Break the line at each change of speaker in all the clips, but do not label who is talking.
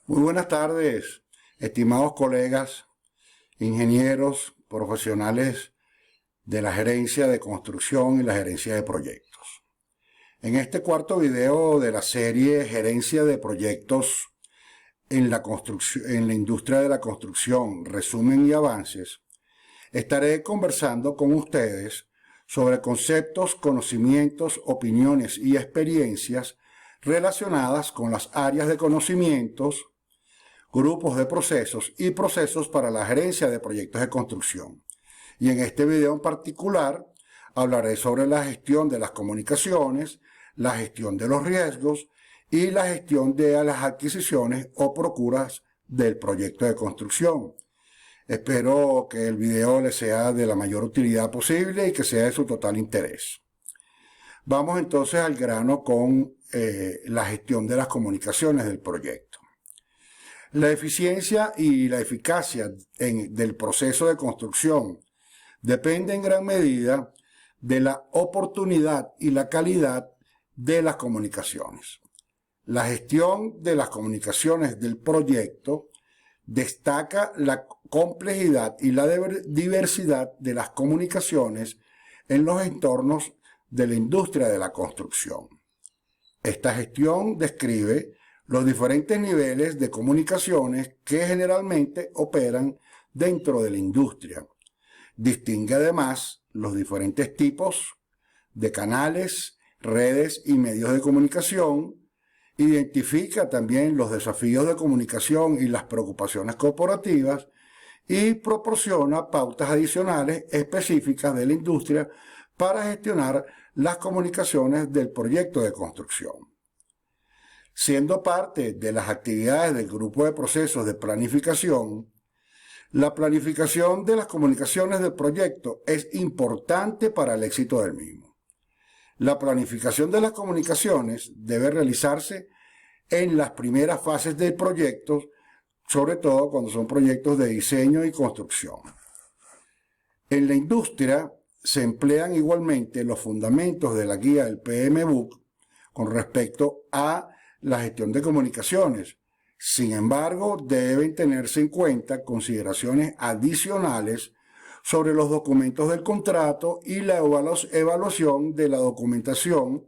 Muy buenas tardes, estimados colegas, ingenieros, profesionales de la gerencia de construcción y la gerencia de proyectos. En este cuarto video de la serie Gerencia de Proyectos en la industria de la construcción, resumen y avances, estaré conversando con ustedes sobre conceptos, conocimientos, opiniones y experiencias relacionadas con las áreas de conocimientos, grupos de procesos y procesos para la gerencia de proyectos de construcción. Y en este video en particular hablaré sobre la gestión de las comunicaciones, la gestión de los riesgos y la gestión de las adquisiciones o procuras del proyecto de construcción. Espero que el video les sea de la mayor utilidad posible y que sea de su total interés. Vamos entonces al grano con la gestión de las comunicaciones del proyecto. La eficiencia y la eficacia del proceso de construcción depende en gran medida de la oportunidad y la calidad de las comunicaciones. La gestión de las comunicaciones del proyecto destaca la complejidad y la diversidad de las comunicaciones en los entornos de la industria de la construcción. Esta gestión describe los diferentes niveles de comunicaciones que generalmente operan dentro de la industria. Distingue además los diferentes tipos de canales, redes y medios de comunicación. Identifica también los desafíos de comunicación y las preocupaciones corporativas y proporciona pautas adicionales específicas de la industria para gestionar las comunicaciones del proyecto de construcción. Siendo parte de las actividades del grupo de procesos de planificación, la planificación de las comunicaciones del proyecto es importante para el éxito del mismo. La planificación de las comunicaciones debe realizarse en las primeras fases del proyecto, sobre todo cuando son proyectos de diseño y construcción. En la industria se emplean igualmente los fundamentos de la guía del PMBOK con respecto a la gestión de comunicaciones. Sin embargo, deben tenerse en cuenta consideraciones adicionales sobre los documentos del contrato y la evaluación de la documentación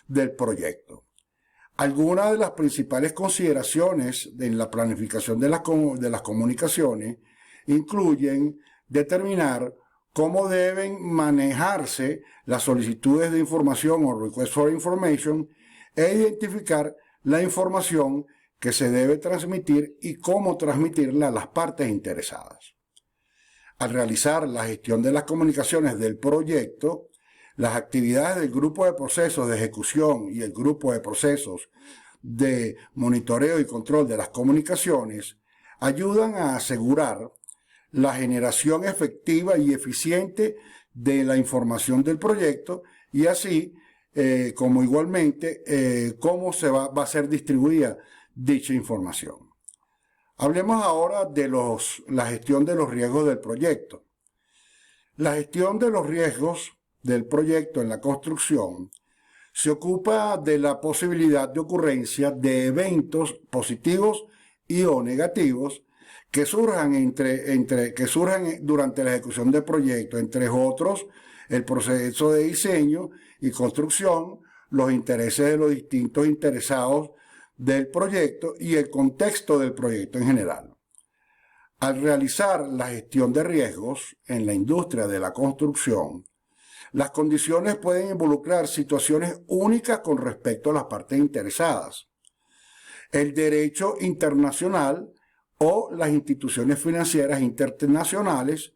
del proyecto. Algunas de las principales consideraciones en la planificación de las comunicaciones incluyen determinar cómo deben manejarse las solicitudes de información o request for information e identificar la información que se debe transmitir y cómo transmitirla a las partes interesadas. Al realizar la gestión de las comunicaciones del proyecto, las actividades del grupo de procesos de ejecución y el grupo de procesos de monitoreo y control de las comunicaciones ayudan a asegurar la generación efectiva y eficiente de la información del proyecto y así como igualmente cómo va a ser distribuida dicha información. Hablemos ahora de la gestión de los riesgos del proyecto. La gestión de los riesgos del proyecto en la construcción se ocupa de la posibilidad de ocurrencia de eventos positivos y o negativos que surjan durante la ejecución del proyecto, entre otros el proceso de diseño y construcción, los intereses de los distintos interesados del proyecto y el contexto del proyecto en general. Al realizar la gestión de riesgos en la industria de la construcción, las condiciones pueden involucrar situaciones únicas con respecto a las partes interesadas, el derecho internacional o las instituciones financieras internacionales,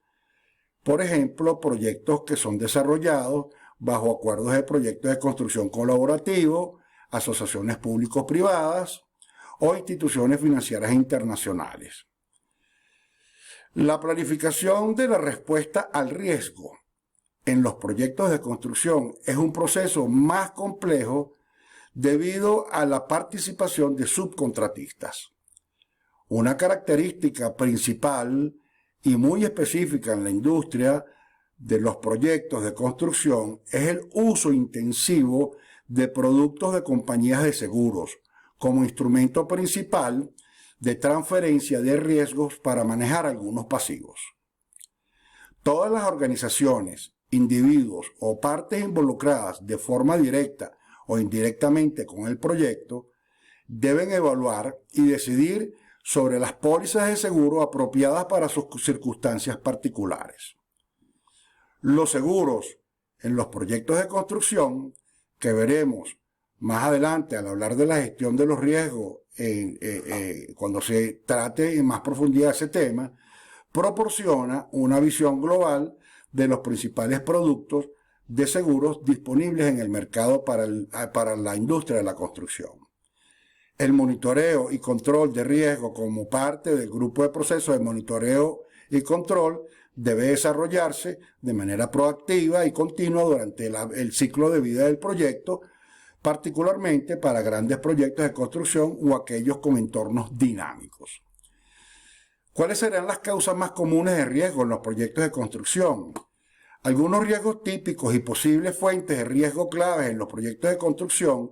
por ejemplo, proyectos que son desarrollados bajo acuerdos de proyectos de construcción colaborativo, asociaciones público-privadas o instituciones financieras internacionales. La planificación de la respuesta al riesgo en los proyectos de construcción es un proceso más complejo debido a la participación de subcontratistas. Una característica principal y muy específica en la industria de los proyectos de construcción es el uso intensivo de productos de compañías de seguros como instrumento principal de transferencia de riesgos para manejar algunos pasivos. Todas las organizaciones, individuos o partes involucradas de forma directa o indirectamente con el proyecto deben evaluar y decidir sobre las pólizas de seguro apropiadas para sus circunstancias particulares. Los seguros en los proyectos de construcción, que veremos más adelante al hablar de la gestión de los riesgos cuando se trate en más profundidad ese tema, proporciona una visión global de los principales productos de seguros disponibles en el mercado para la industria de la construcción. El monitoreo y control de riesgo como parte del grupo de procesos de monitoreo y control debe desarrollarse de manera proactiva y continua durante el ciclo de vida del proyecto, particularmente para grandes proyectos de construcción o aquellos con entornos dinámicos. ¿Cuáles serán las causas más comunes de riesgo en los proyectos de construcción? Algunos riesgos típicos y posibles fuentes de riesgo claves en los proyectos de construcción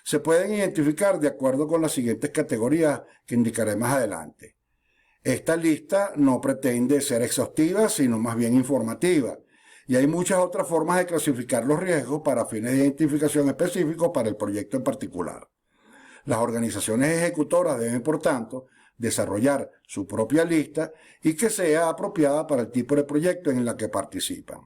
se pueden identificar de acuerdo con las siguientes categorías que indicaré más adelante. Esta lista no pretende ser exhaustiva, sino más bien informativa, y hay muchas otras formas de clasificar los riesgos para fines de identificación específicos para el proyecto en particular. Las organizaciones ejecutoras deben, por tanto, desarrollar su propia lista y que sea apropiada para el tipo de proyecto en el que participan.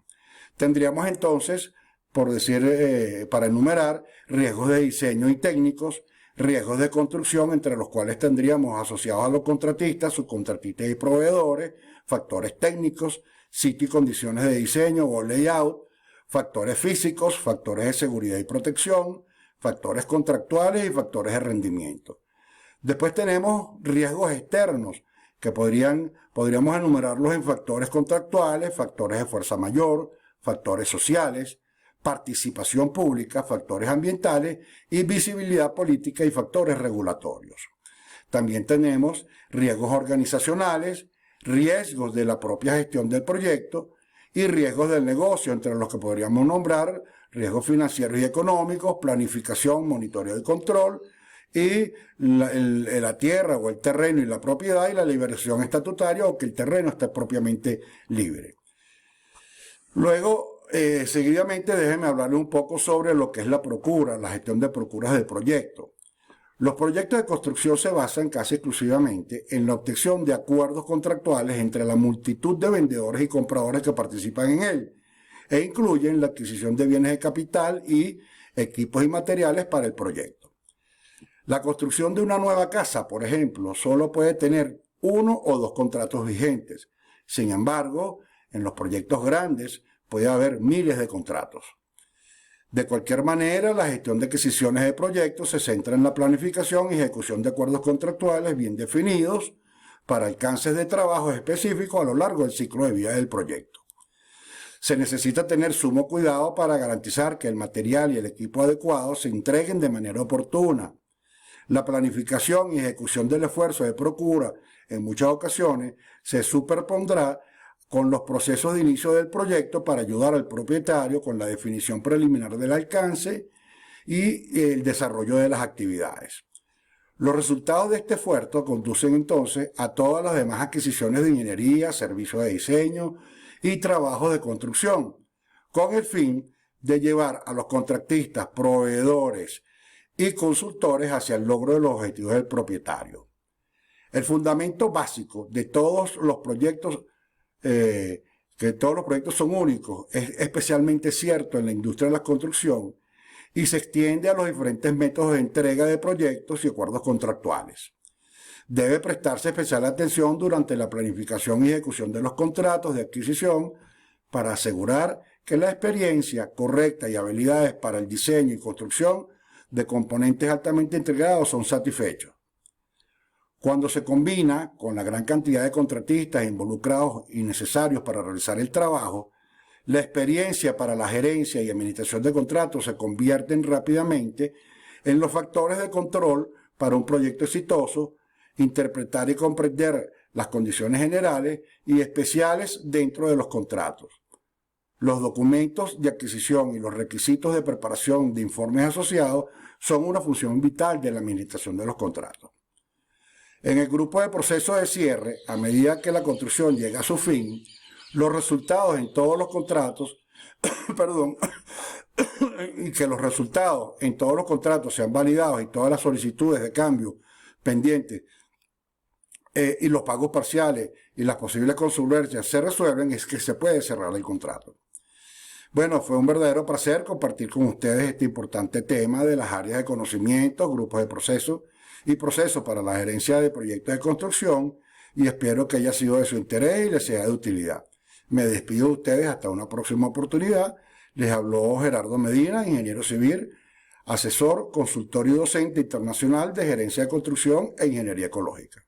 Tendríamos entonces, para enumerar, riesgos de diseño y técnicos, riesgos de construcción, entre los cuales tendríamos asociados a los contratistas, subcontratistas y proveedores, factores técnicos, sitio y condiciones de diseño o layout, factores físicos, factores de seguridad y protección, factores contractuales y factores de rendimiento. Después tenemos riesgos externos, que podríamos enumerarlos en factores contractuales, factores de fuerza mayor, factores sociales, participación pública, factores ambientales y visibilidad política y factores regulatorios. También tenemos riesgos organizacionales, riesgos de la propia gestión del proyecto y riesgos del negocio, entre los que podríamos nombrar riesgos financieros y económicos, planificación, monitoreo y control, y la tierra o el terreno y la propiedad y la liberación estatutaria o que el terreno esté propiamente libre. Luego, seguidamente déjenme hablarles un poco sobre lo que es la procura, la gestión de procuras del proyecto. Los proyectos de construcción se basan casi exclusivamente en la obtención de acuerdos contractuales entre la multitud de vendedores y compradores que participan en él, e incluyen la adquisición de bienes de capital y equipos y materiales para el proyecto. La construcción de una nueva casa, por ejemplo, solo puede tener uno o dos contratos vigentes. Sin embargo, en los proyectos grandes puede haber miles de contratos. De cualquier manera, la gestión de adquisiciones de proyectos se centra en la planificación y ejecución de acuerdos contractuales bien definidos para alcances de trabajo específicos a lo largo del ciclo de vida del proyecto. Se necesita tener sumo cuidado para garantizar que el material y el equipo adecuados se entreguen de manera oportuna. La planificación y ejecución del esfuerzo de procura, en muchas ocasiones, se superpondrá con los procesos de inicio del proyecto para ayudar al propietario con la definición preliminar del alcance y el desarrollo de las actividades. Los resultados de este esfuerzo conducen entonces a todas las demás adquisiciones de ingeniería, servicios de diseño y trabajos de construcción, con el fin de llevar a los contratistas, proveedores y consultores hacia el logro de los objetivos del propietario. El fundamento básico de todos los proyectos que todos los proyectos son únicos, es especialmente cierto en la industria de la construcción y se extiende a los diferentes métodos de entrega de proyectos y acuerdos contractuales. Debe prestarse especial atención durante la planificación y ejecución de los contratos de adquisición para asegurar que la experiencia correcta y habilidades para el diseño y construcción de componentes altamente integrados son satisfechos. Cuando se combina con la gran cantidad de contratistas involucrados y necesarios para realizar el trabajo, la experiencia para la gerencia y administración de contratos se convierten rápidamente en los factores de control para un proyecto exitoso, interpretar y comprender las condiciones generales y especiales dentro de los contratos. Los documentos de adquisición y los requisitos de preparación de informes asociados son una función vital de la administración de los contratos. En el grupo de procesos de cierre, a medida que la construcción llega a su fin, los resultados en todos los contratos, perdón, y que los resultados en todos los contratos sean validados y todas las solicitudes de cambio pendientes y los pagos parciales y las posibles controversias se resuelven, es que se puede cerrar el contrato. Bueno, fue un verdadero placer compartir con ustedes este importante tema de las áreas de conocimiento, grupos de procesos y procesos para la gerencia de proyectos de construcción, y espero que haya sido de su interés y les sea de utilidad. Me despido de ustedes hasta una próxima oportunidad. Les habló Gerardo Medina, ingeniero civil, asesor, consultorio y docente internacional de gerencia de construcción e ingeniería ecológica.